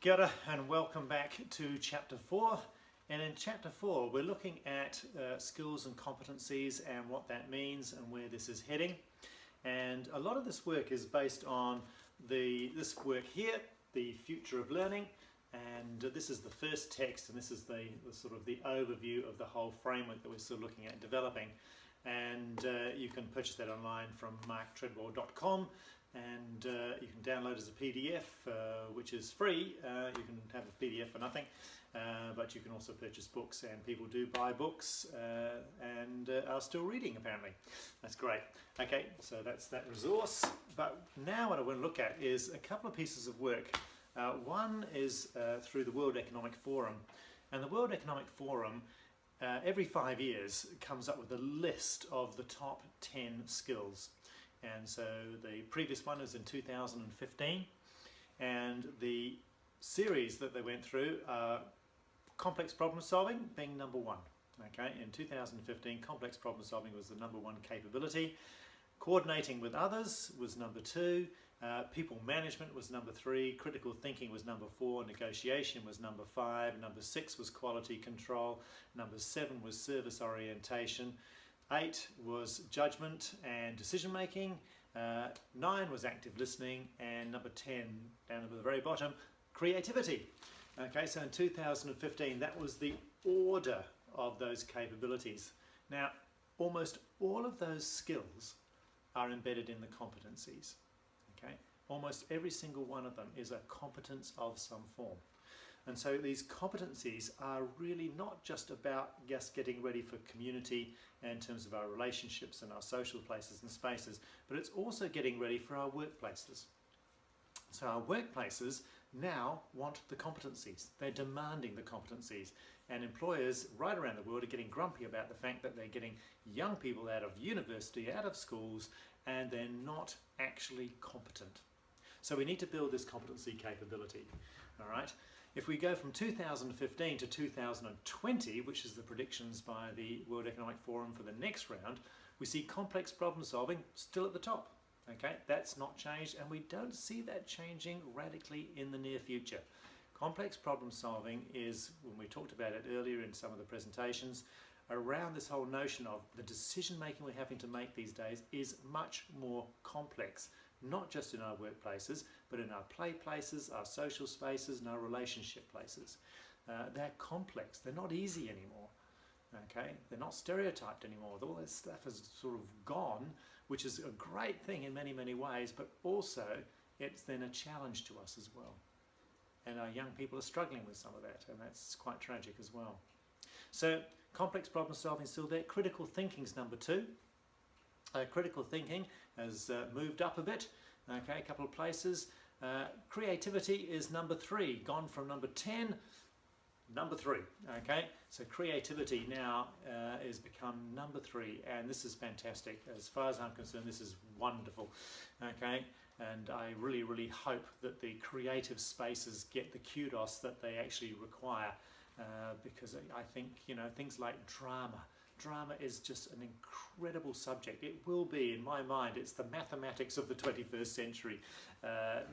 Kia ora and welcome back to Chapter 4. And in Chapter 4 we're looking at skills and competencies and what that means and where this is heading. And a lot of this work is based on this work here, The Future of Learning. And this is the first text, and this is the sort of the overview of the whole framework that we're still looking at developing. And you can purchase that online from marktreadwell.com. And you can download as a PDF, which is free. You can have a PDF for nothing, but you can also purchase books, and people do buy books and are still reading apparently. That's great. Okay, so that's that resource. But now what I want to look at is a couple of pieces of work. One is through the World Economic Forum, and the World Economic Forum every 5 years comes up with a list of the top 10 skills. And so the previous one was in 2015, and the series that they went through are complex problem solving being number one. Okay, in 2015 complex problem solving was the number one capability, coordinating with others was number two, people management was number three, critical thinking was number four, negotiation was number five, number six was quality control, number seven was service orientation, 8 was judgment and decision making, 9 was active listening, and number 10, down at the very bottom, creativity. Okay, so in 2015 that was the order of those capabilities. Now, almost all of those skills are embedded in the competencies. Okay, almost every single one of them is a competence of some form. And so these competencies are really not just about just getting ready for community in terms of our relationships and our social places and spaces, but it's also getting ready for our workplaces. So our workplaces now want the competencies. They're demanding the competencies. And employers right around the world are getting grumpy about the fact that they're getting young people out of university, out of schools, and they're not actually competent. So we need to build this competency capability. All right. If we go from 2015 to 2020, which is the predictions by the World Economic Forum for the next round, we see complex problem solving still at the top. Okay, that's not changed, and we don't see that changing radically in the near future. Complex problem solving is, when we talked about it earlier in some of the presentations, around this whole notion of the decision making we're having to make these days is much more complex. Not just in our workplaces, but in our play places, our social spaces, and our relationship places. They're complex, they're not easy anymore. Okay, they're not stereotyped anymore. All this stuff has sort of gone, which is a great thing in many, many ways, but also it's then a challenge to us as well. And our young people are struggling with some of that, and that's quite tragic as well. So complex problem solving is still there. Critical thinking is number 2. Critical thinking has moved up a bit, okay, a couple of places. Creativity is number 3, gone from number 10, number 3, okay. So creativity now has become number 3, and this is fantastic. As far as I'm concerned, this is wonderful, okay. And I really, really hope that the creative spaces get the kudos that they actually require, because I think, you know, things like drama. Drama is just an incredible subject. It will be, in my mind, it's the mathematics of the 21st century.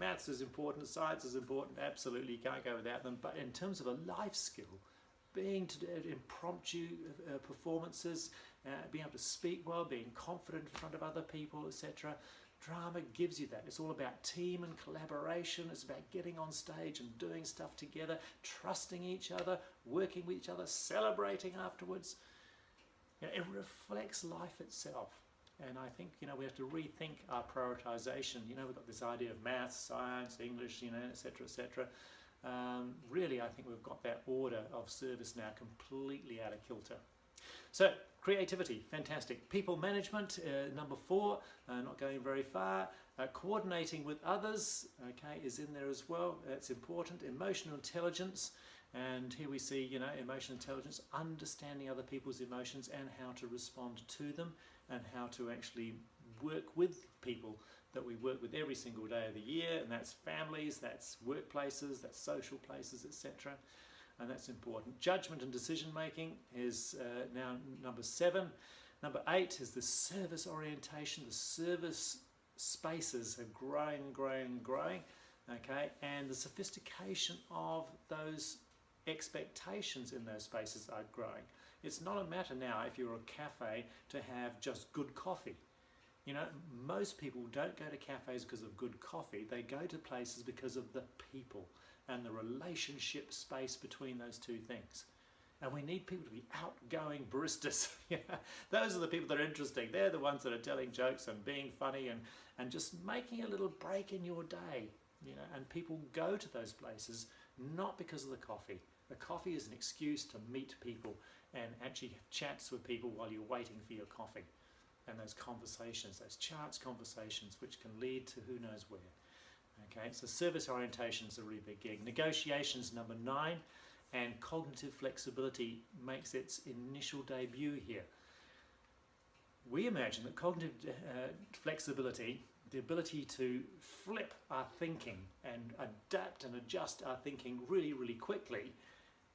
Maths is important, science is important, absolutely, you can't go without them. But in terms of a life skill, being to impromptu performances, being able to speak well, being confident in front of other people, etc. Drama gives you that. It's all about team and collaboration. It's about getting on stage and doing stuff together, trusting each other, working with each other, celebrating afterwards. You know, it reflects life itself, and I think, you know, we have to rethink our prioritization. You know, we've got this idea of maths, science, English, you know, etc., etc. Really, I think we've got that order of service now completely out of kilter. So creativity, fantastic. People management, number 4, not going very far. Coordinating with others, okay, is in there as well. That's important. Emotional intelligence. And here we see, you know, emotional intelligence, understanding other people's emotions and how to respond to them, and how to actually work with people that we work with every single day of the year, and that's families, that's workplaces, that's social places, etc. And that's important. Judgment and decision making is now number 7. Number 8 is the service orientation. The service spaces are growing. okay, and the sophistication of those expectations in those spaces are growing. It's not a matter now, if you're a cafe, to have just good coffee. You know, most people don't go to cafes because of good coffee. They go to places because of the people and the relationship space between those two things. And we need people to be outgoing baristas. Those are the people that are interesting. They're the ones that are telling jokes and being funny and just making a little break in your day. You know, and people go to those places not because of the coffee. The coffee is an excuse to meet people and actually have chats with people while you're waiting for your coffee. And those conversations, those chance conversations, which can lead to who knows where. Okay, so service orientation is a really big gig. Negotiations, number 9, and cognitive flexibility makes its initial debut here. We imagine that cognitive flexibility, the ability to flip our thinking and adapt and adjust our thinking really, really quickly,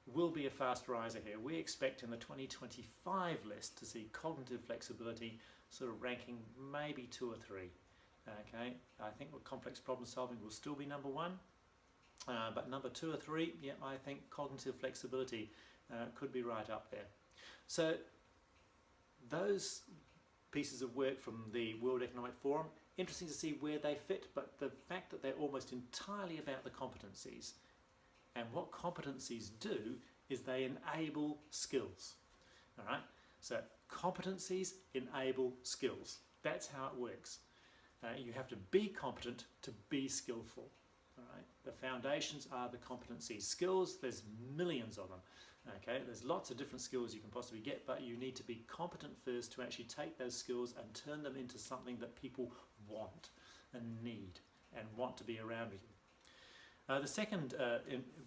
will be a fast riser here. We expect in the 2025 list to see cognitive flexibility sort of ranking maybe 2 or 3. Okay, I think complex problem solving will still be number 1, but number 2 or 3, yeah, I think cognitive flexibility could be right up there. So those pieces of work from the World Economic Forum, interesting to see where they fit, but the fact that they're almost entirely about the competencies. And what competencies do is they enable skills. All right, so competencies enable skills. That's how it works. You have to be competent to be skillful. All right, the foundations are the competencies. Skills, there's millions of them. Okay, there's lots of different skills you can possibly get, but you need to be competent first to actually take those skills and turn them into something that people want and need and want to be around with you. The second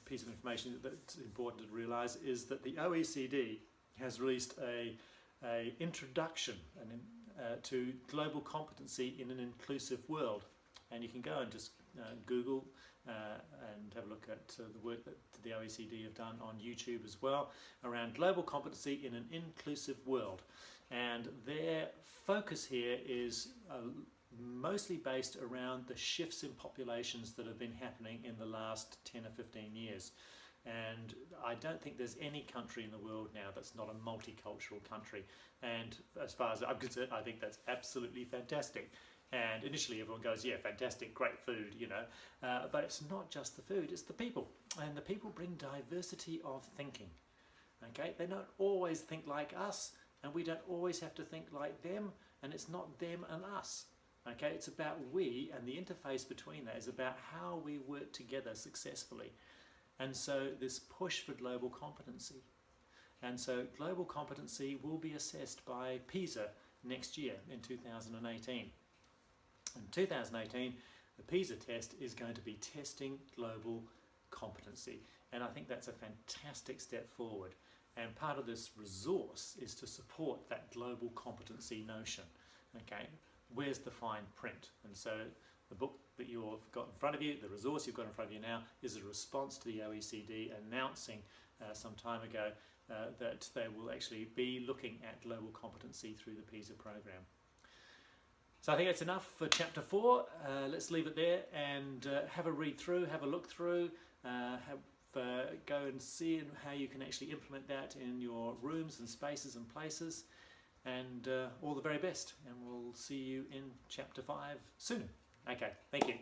piece of information that's important to realise is that the OECD has released a introduction to global competency in an inclusive world, and you can go and just Google and have a look at the work that the OECD have done on YouTube as well around global competency in an inclusive world, and their focus here is mostly based around the shifts in populations that have been happening in the last 10 or 15 years. And I don't think there's any country in the world now that's not a multicultural country. And as far as I'm concerned, I think that's absolutely fantastic. And initially everyone goes, yeah, fantastic, great food, you know. But it's not just the food, it's the people. And the people bring diversity of thinking. Okay, they don't always think like us, and we don't always have to think like them, and it's not them and us. Okay, it's about we, and the interface between that is about how we work together successfully. And so this push for global competency. And so global competency will be assessed by PISA next year in 2018. In 2018, the PISA test is going to be testing global competency. And I think that's a fantastic step forward. And part of this resource is to support that global competency notion. Okay, where's the fine print? And so the book that you've got in front of you, the resource you've got in front of you now, is a response to the OECD announcing some time ago that they will actually be looking at global competency through the PISA program. So I think that's enough for chapter 4. Let's leave it there and have a read through, have a look through, go and see how you can actually implement that in your rooms and spaces and places. And all the very best, and we'll see you in chapter 5 soon. Okay, thank you.